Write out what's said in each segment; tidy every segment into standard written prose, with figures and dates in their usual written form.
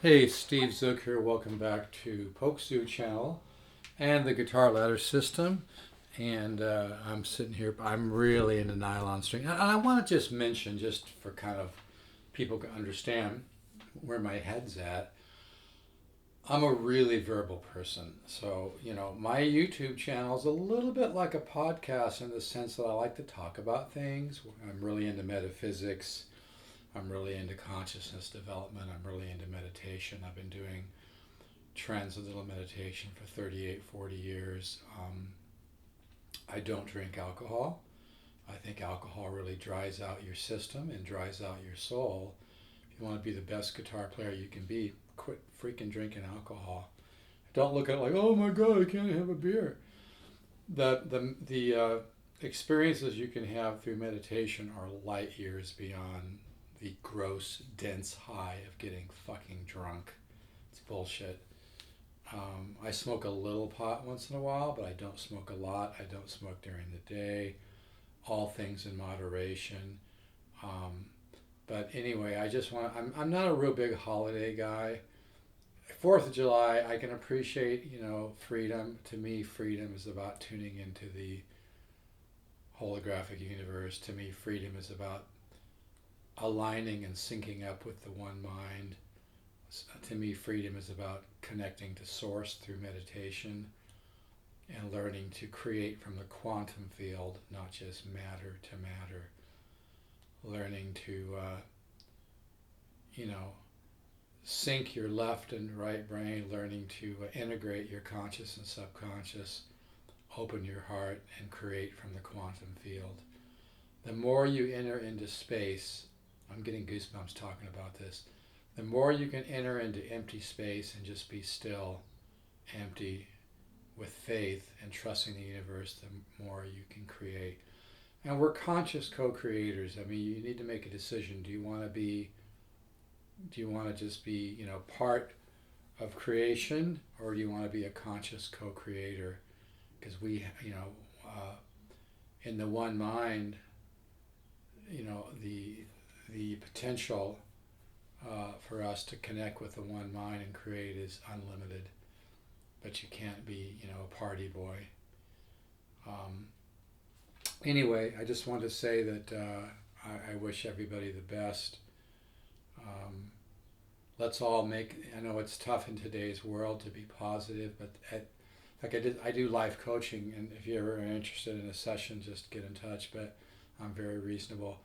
Hey, Steve Zook here. Welcome back to polkzoo channel and the Guitar Ladder System. And I'm sitting here. I'm really into nylon string. And I want to just mention, just for kind of people to understand where my head's at. I'm a really verbal person. So, my YouTube channel is a little bit like a podcast in the sense that I like to talk about things. I'm really into metaphysics. I'm really into consciousness development. I'm really into meditation. I've been doing transcendental meditation for 38, 40 years. I don't drink alcohol. I think alcohol really dries out your system and dries out your soul. If you want to be the best guitar player you can be, quit freaking drinking alcohol. Don't look at it like, oh my God, I can't have a beer. The experiences you can have through meditation are light years beyond the gross, dense high of getting fucking drunk. It's bullshit. I smoke a little pot once in a while, but I don't smoke a lot. I don't smoke during the day. All things in moderation. Um, but anyway, I just want. I'm not a real big holiday guy. Fourth of July, I can appreciate freedom. To me, freedom is about tuning into the holographic universe. To me, freedom is about aligning and syncing up with the one mind. To me, freedom is about connecting to source through meditation and learning to create from the quantum field, not just matter to matter. Learning to, you know, sync your left and right brain, learning to integrate your conscious and subconscious, open your heart, and create from the quantum field. The more you enter into space, I'm getting goosebumps talking about this. The more you can enter into empty space and just be still, empty, with faith and trusting the universe, the more you can create. And we're conscious co-creators. I mean, you need to make a decision. Do you want to just be, part of creation, or do you want to be a conscious co-creator? Because in the one mind, the potential for us to connect with the one mind and create is unlimited. But you can't be, a party boy. Um, anyway, I just want to say that I wish everybody the best. Um, let's all I know it's tough in today's world to be positive, but I do life coaching, and if you ever are interested in a session, just get in touch. But I'm very reasonable.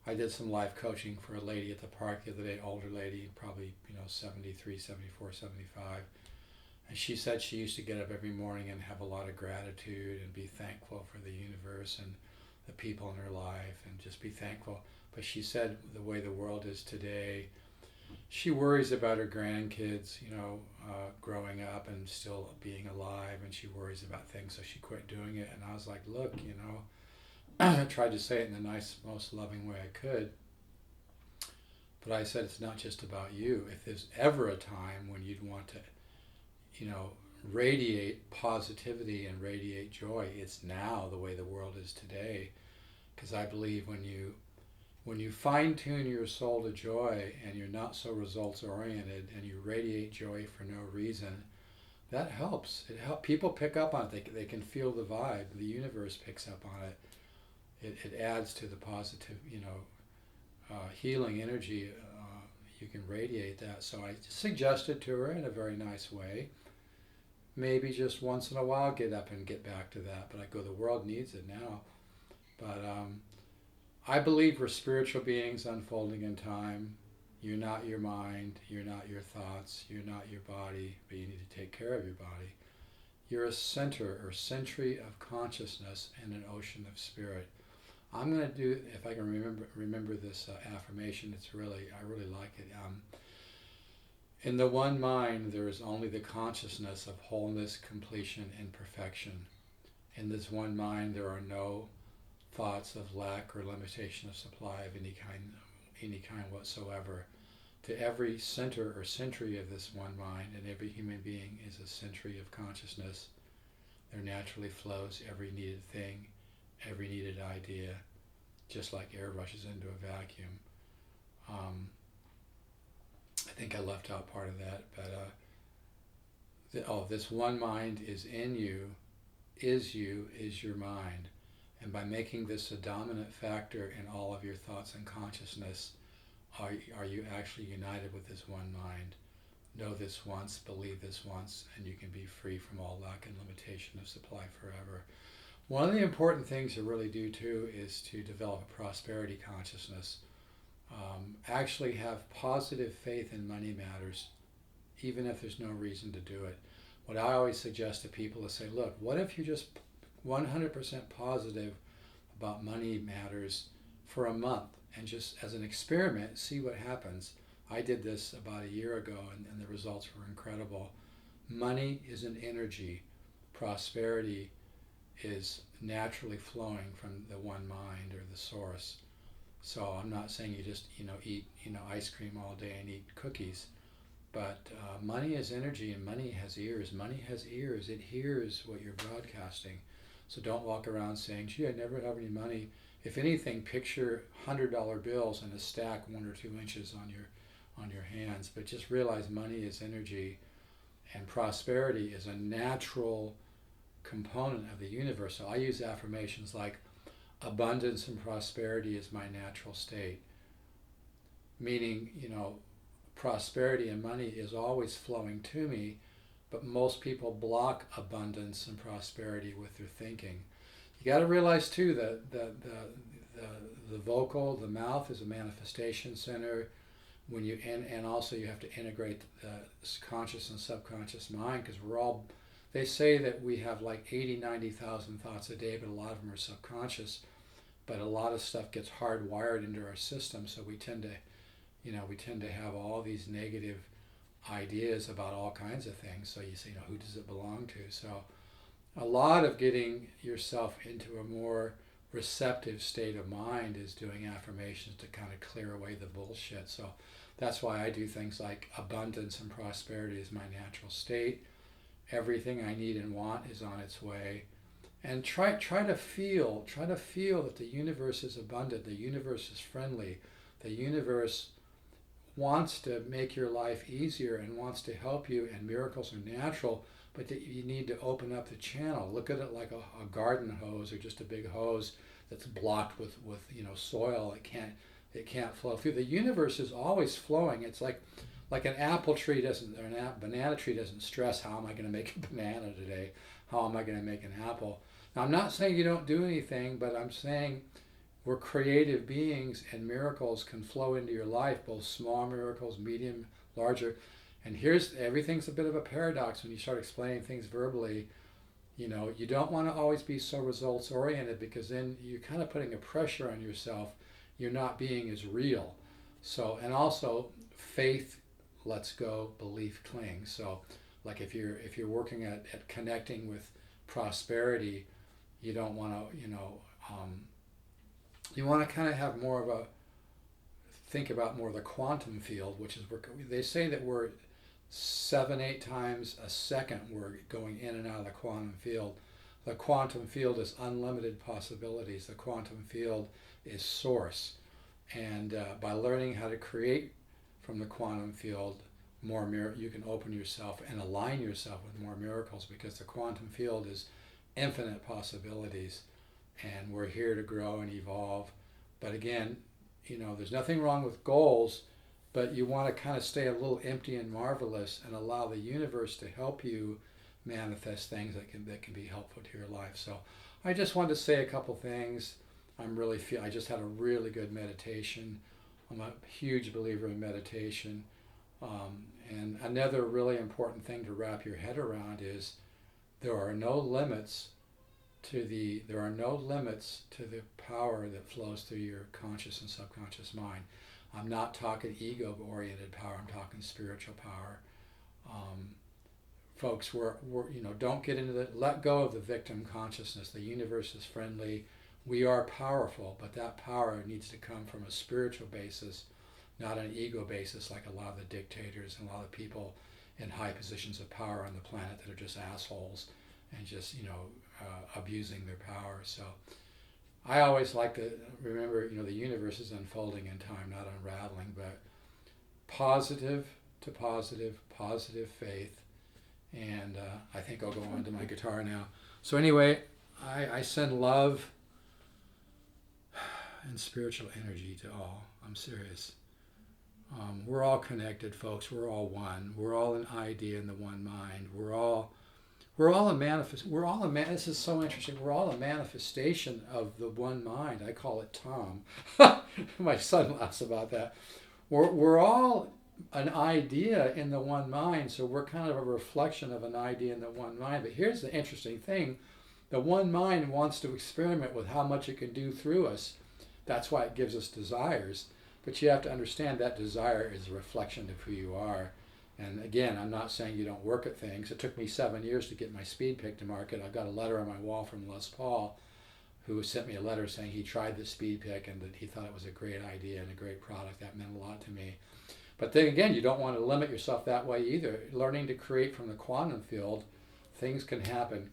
I did some life coaching for a lady at the park the other day, older lady, probably 73, 74, 75. And she said she used to get up every morning and have a lot of gratitude and be thankful for the universe and the people in her life and just be thankful. But she said the way the world is today, she worries about her grandkids, growing up and still being alive, and she worries about things, so she quit doing it. And I was like, look, I tried to say it in the nice, most loving way I could. But I said, it's not just about you. If there's ever a time when you'd want to, you know, radiate positivity and radiate joy, it's now, the way the world is today. Because I believe when you fine tune your soul to joy and you're not so results oriented and you radiate joy for no reason, that helps. People pick up on it. They can feel the vibe. The universe picks up on it. It adds to the positive, healing energy. You can radiate that. So I suggested to her in a very nice way. Maybe just once in a while get up and get back to that. But I go, the world needs it now. But I believe we're spiritual beings unfolding in time. You're not your mind. You're not your thoughts. You're not your body. But you need to take care of your body. You're a center or century of consciousness in an ocean of spirit. I'm going to do, if I can remember this affirmation. I really like it. In the one mind, there is only the consciousness of wholeness, completion, and perfection. In this one mind, there are no thoughts of lack or limitation of supply of any kind whatsoever. To every center or century of this one mind, and every human being is a century of consciousness, there naturally flows every needed thing, every needed idea, just like air rushes into a vacuum. Um, I think I left out part of that, but this one mind is in you, is your mind. And by making this a dominant factor in all of your thoughts and consciousness, are you actually united with this one mind? Know this once, believe this once, and you can be free from all lack and limitation of supply forever. One of the important things to really do too is to develop a prosperity consciousness. Actually have positive faith in money matters, even if there's no reason to do it. What I always suggest to people is say, look, what if you're just 100% positive about money matters for a month, and just as an experiment, see what happens. I did this about a year ago, and the results were incredible. Money is an energy. Prosperity is naturally flowing from the one mind or the source. So I'm not saying you just eat ice cream all day and eat cookies, but money is energy, and money has ears. Money has ears. It hears what you're broadcasting. So don't walk around saying, gee, I never have any money. If anything, picture $100 bills in a stack 1 or 2 inches on your hands. But just realize money is energy, and prosperity is a natural component of the universe. So I use affirmations like, abundance and prosperity is my natural state. Meaning, prosperity and money is always flowing to me, but most people block abundance and prosperity with their thinking. You got to realize too that the mouth is a manifestation center. And also you have to integrate the conscious and subconscious mind, because they say that we have like 90,000 thoughts a day, but a lot of them are subconscious. But a lot of stuff gets hardwired into our system, so we tend to have all these negative ideas about all kinds of things. So you say, who does it belong to? So a lot of getting yourself into a more receptive state of mind is doing affirmations to kind of clear away the bullshit. So that's why I do things like abundance and prosperity is my natural state. Everything I need and want is on its way. And try to feel that the universe is abundant, the universe is friendly, the universe wants to make your life easier and wants to help you, and miracles are natural, but that you need to open up the channel. Look at it like a garden hose, or just a big hose that's blocked with soil. It can't flow through. The universe is always flowing. It's like an apple tree doesn't, or a banana tree doesn't stress, how am I going to make a banana today? How am I going to make an apple? Now, I'm not saying you don't do anything, but I'm saying we're creative beings, and miracles can flow into your life, both small miracles, medium, larger. And everything's a bit of a paradox when you start explaining things verbally. You don't want to always be so results oriented, because then you're kind of putting a pressure on yourself. You're not being as real. So, and also faith lets go, belief clings. So like if you're working at connecting with prosperity, you don't want to, you want to kind of have think about more of the quantum field, which is where they say that we're 7-8 times a second we're going in and out of the quantum field. The quantum field is unlimited possibilities. The quantum field is source. And by learning how to create from the quantum field more you can open yourself and align yourself with more miracles, because the quantum field is infinite possibilities, and we're here to grow and evolve. But again, there's nothing wrong with goals, but you want to kind of stay a little empty and marvelous and allow the universe to help you manifest things that can be helpful to your life. So I just wanted to say a couple things. I just had a really good meditation. I'm a huge believer in meditation. And another really important thing to wrap your head around is there are no limits to the power that flows through your conscious and subconscious mind. I'm not talking ego-oriented power. I'm talking spiritual power. Folks, don't get into let go of the victim consciousness. The universe is friendly. We are powerful, but that power needs to come from a spiritual basis, not an ego basis, like a lot of the dictators and a lot of people in high positions of power on the planet that are just assholes and just abusing their power. So I always like to remember, the universe is unfolding in time, not unraveling. But positive to positive, positive faith. And I think I'll go on to my guitar now. So anyway, I send love and spiritual energy to all. I'm serious. We're all connected, folks. We're all one. We're all an idea in the one mind. We're all a manifest. This is so interesting. We're all a manifestation of the one mind. I call it Tom. My son laughs about that. We're all an idea in the one mind, so we're kind of a reflection of an idea in the one mind. But here's the interesting thing. The one mind wants to experiment with how much it can do through us. That's why it gives us desires. But you have to understand that desire is a reflection of who you are. And again, I'm not saying you don't work at things. It took me 7 years to get my speed pick to market. I've got a letter on my wall from Les Paul, who sent me a letter saying he tried the speed pick and that he thought it was a great idea and a great product. That meant a lot to me. But then again, you don't want to limit yourself that way either. Learning to create from the quantum field, things can happen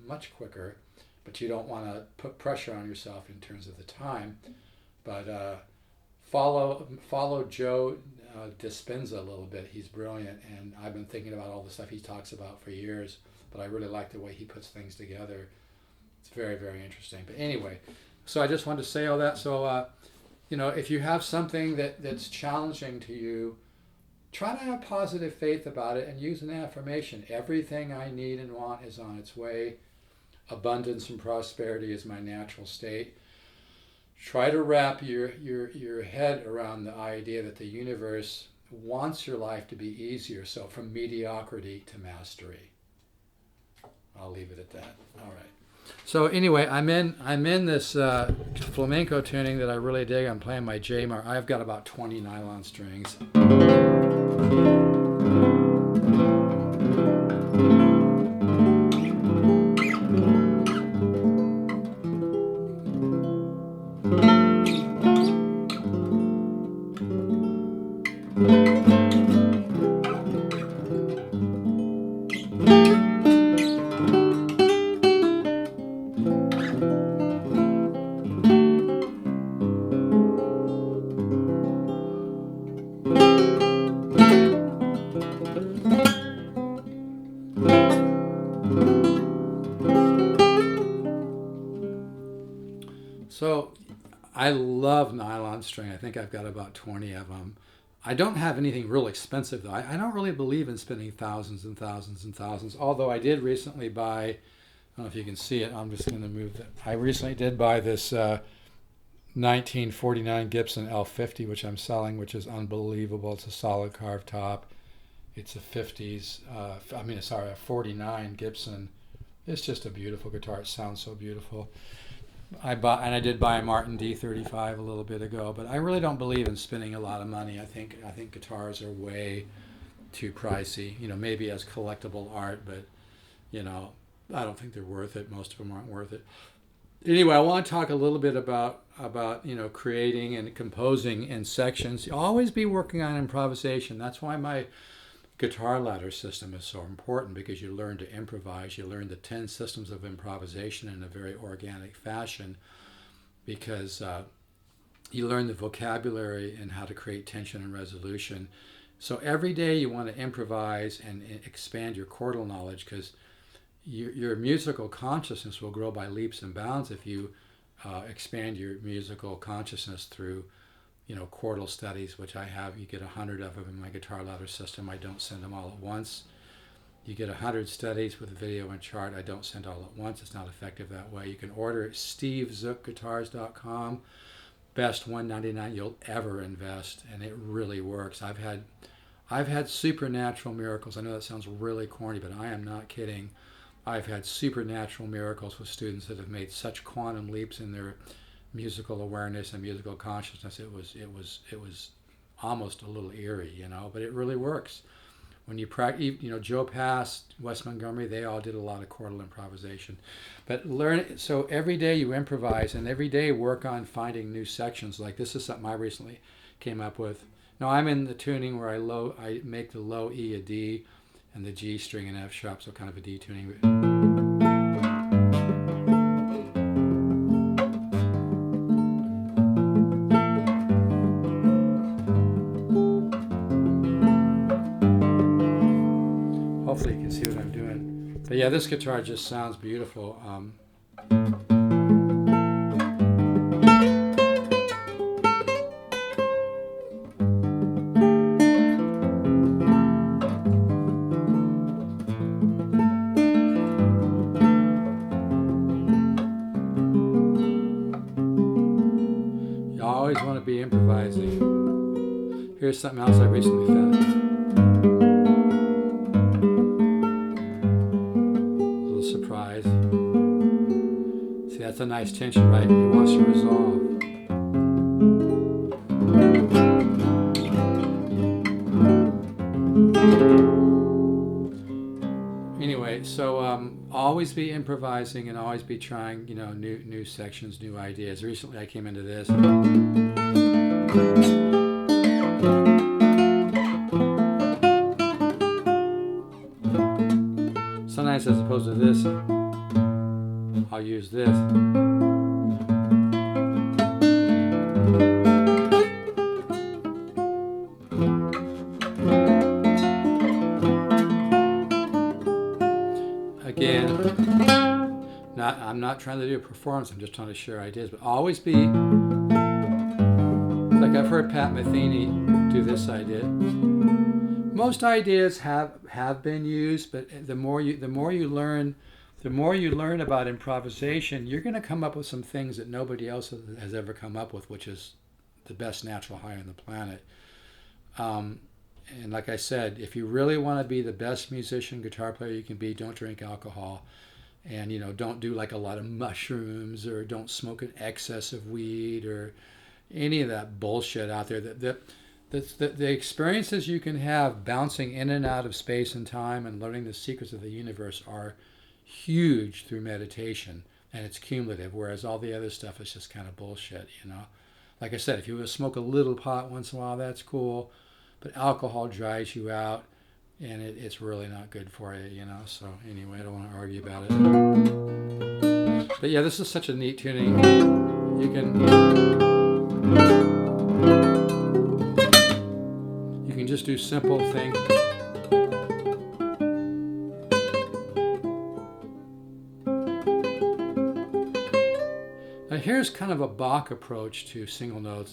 much quicker, but you don't want to put pressure on yourself in terms of the time. But follow Joe Dispenza a little bit. He's brilliant, and I've been thinking about all the stuff he talks about for years, but I really like the way he puts things together. It's very, very interesting. But anyway, so I just wanted to say all that. So, if you have something that's challenging to you, try to have positive faith about it and use an affirmation. Everything I need and want is on its way. Abundance and prosperity is my natural state. Try to wrap your head around the idea that the universe wants your life to be easier. So from mediocrity to mastery. I'll leave it at that. All right. So anyway, I'm in this flamenco tuning that I really dig. I'm playing my J mark. I've got about 20 nylon strings. So I love nylon string. I think I've got about 20 of them. I don't have anything real expensive though. I don't really believe in spending thousands and thousands and thousands, although I did recently buy, I don't know if you can see it, I'm just going to move that. I recently did buy this 1949 Gibson L50, which I'm selling, which is unbelievable. It's a solid carved top. It's a 49 Gibson. It's just a beautiful guitar. It sounds so beautiful. I did buy a Martin D35 a little bit ago, but I really don't believe in spending a lot of money. I think guitars are way too pricey. Maybe as collectible art, but I don't think they're worth it. Most of them aren't worth it. Anyway, I want to talk a little bit about creating and composing in sections. Always be working on improvisation. That's why my guitar ladder system is so important, because you learn to improvise. You learn the 10 systems of improvisation in a very organic fashion, because you learn the vocabulary and how to create tension and resolution. So every day you want to improvise and expand your chordal knowledge, because your musical consciousness will grow by leaps and bounds if you expand your musical consciousness through chordal studies, which I have. You get 100 of them in my guitar ladder system. I don't send them all at once. You get 100 studies with a video and chart. I don't send all at once. It's not effective that way. You can order at stevezookguitars.com. Best $199 you'll ever invest, and it really works. I've had supernatural miracles. I know that sounds really corny, but I am not kidding. I've had supernatural miracles with students that have made such quantum leaps in their musical awareness and musical consciousness. It was almost a little eerie, but it really works. When you practice, Joe Pass, Wes Montgomery, they all did a lot of chordal improvisation. But learn, so every day you improvise, and every day work on finding new sections. Like this is something I recently came up with. Now I'm in the tuning where I make the low E a D and the G string an F sharp, so kind of a D tuning. Hopefully you can see what I'm doing. But yeah, this guitar just sounds beautiful. You always want to be improvising. Here's something else I recently found. Surprise. See, that's a nice tension, right? He wants to resolve. Anyway, so always be improvising and always be trying, new sections, new ideas. Recently, I came into this. Sometimes, as opposed to this, I'll use this. Again, I'm not trying to do a performance, I'm just trying to share ideas, but always be, like I've heard Pat Metheny do this idea. Most ideas have been used, but the more you learn about improvisation, you're going to come up with some things that nobody else has ever come up with, which is the best natural high on the planet. And like I said, if you really want to be the best musician, guitar player you can be, don't drink alcohol, and don't do like a lot of mushrooms, or don't smoke an excess of weed, or any of that bullshit out there. The experiences you can have bouncing in and out of space and time and learning the secrets of the universe are huge through meditation, and it's cumulative, whereas all the other stuff is just kind of bullshit. Like I said, if you want to smoke a little pot once in a while, that's cool, but alcohol dries you out, and it's really not good for you, So anyway, I don't want to argue about it. But yeah, this is such a neat tuning. You can just do simple things. Now here's kind of a Bach approach to single notes.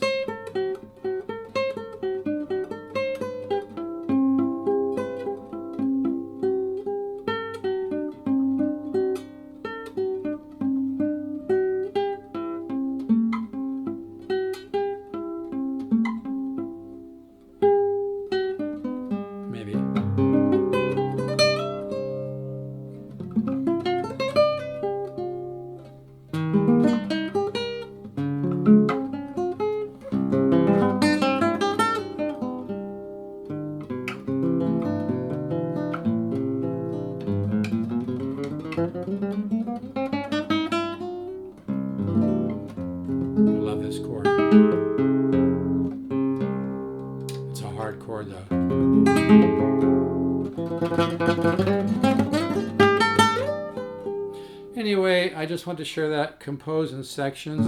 Chord though. Anyway, I just want to share that. Compose in sections.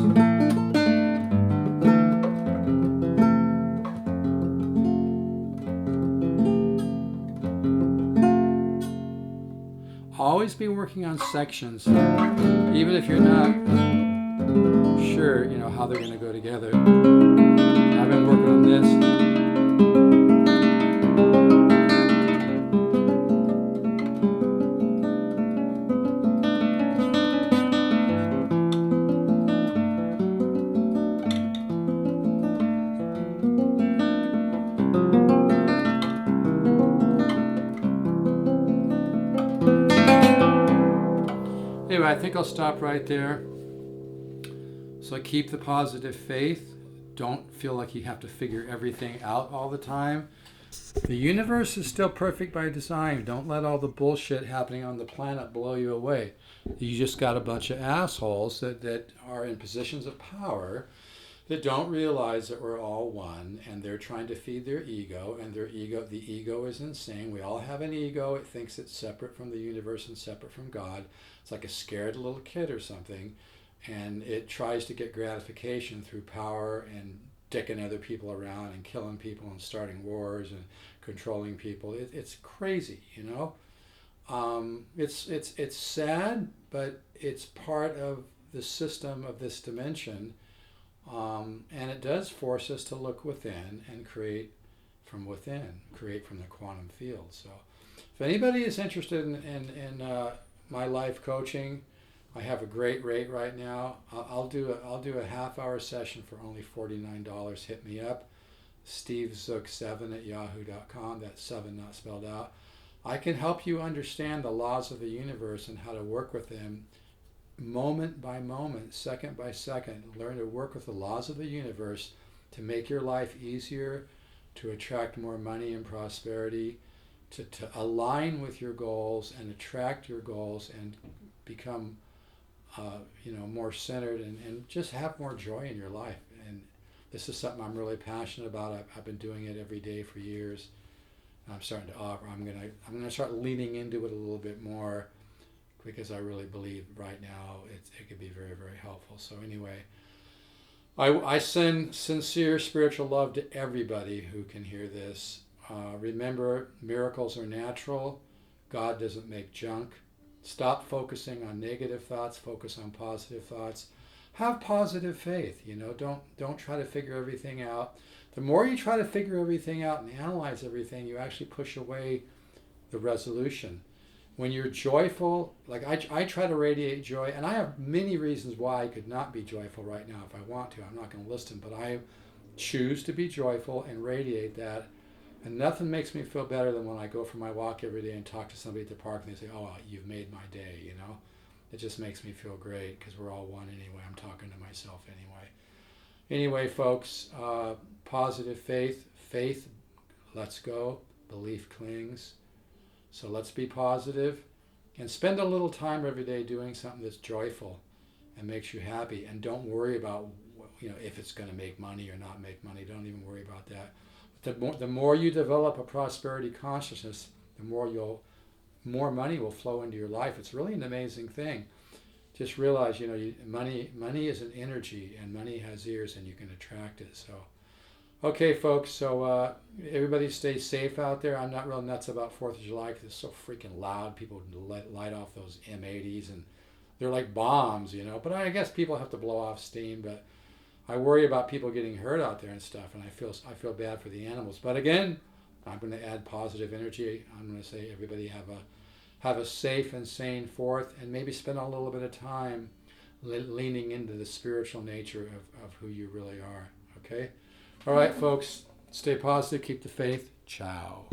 Always be working on sections, even if you're not sure, how they're going to go together. I've been working on this. Anyway, I think I'll stop right there. So keep the positive faith. Don't feel like you have to figure everything out all the time. The universe is still perfect by design. Don't let all the bullshit happening on the planet blow you away. You just got a bunch of assholes that are in positions of power that don't realize that we're all one, and they're trying to feed their ego, and the ego is insane. We all have an ego. It thinks it's separate from the universe and separate from God. It's like a scared little kid or something, and it tries to get gratification through power and dicking other people around and killing people and starting wars and controlling people. It's crazy, It's sad, but it's part of the system of this dimension, and it does force us to look within and create from within, create from the quantum field. So, if anybody is interested in my life coaching, I have a great rate right now. I'll do a half-hour session for only $49. Hit me up, stevezook7 at yahoo.com. That's 7 not spelled out. I can help you understand the laws of the universe and how to work with them moment by moment, second by second. Learn to work with the laws of the universe to make your life easier, to attract more money and prosperity, to align with your goals and attract your goals and become more centered and just have more joy in your life. And this is something I'm really passionate about. I've been doing it every day for years. I'm starting to offer. I'm gonna start leaning into it a little bit more because I really believe right now it could be very, very helpful. So anyway, I send sincere spiritual love to everybody who can hear this. Remember, miracles are natural. God doesn't make junk. Stop focusing on negative thoughts. Focus on positive thoughts. Have positive faith. Don't try to figure everything out. The more you try to figure everything out and analyze everything, you actually push away the resolution. When you're joyful, like I try to radiate joy, and I have many reasons why I could not be joyful right now if I want to. I'm not going to list them, but I choose to be joyful and radiate that. And nothing makes me feel better than when I go for my walk every day and talk to somebody at the park and they say, "Oh, you've made my day," It just makes me feel great because we're all one anyway. I'm talking to myself anyway. Anyway, folks, positive faith lets go, belief clings. So let's be positive and spend a little time every day doing something that's joyful and makes you happy. And don't worry about if it's going to make money or not make money. Don't even worry about that. The more you develop a prosperity consciousness, the more money will flow into your life. It's really an amazing thing. Just realize, money is an energy, and money has ears, and you can attract it. So, okay, folks. So everybody stay safe out there. I'm not real nuts about 4th of July because it's so freaking loud. People light off those M80s, and they're like bombs, But I guess people have to blow off steam. But I worry about people getting hurt out there and stuff, and I feel bad for the animals. But again, I'm going to add positive energy. I'm going to say everybody have a safe and sane 4th, and maybe spend a little bit of time leaning into the spiritual nature of who you really are. Okay? All right, folks. Stay positive. Keep the faith. Ciao.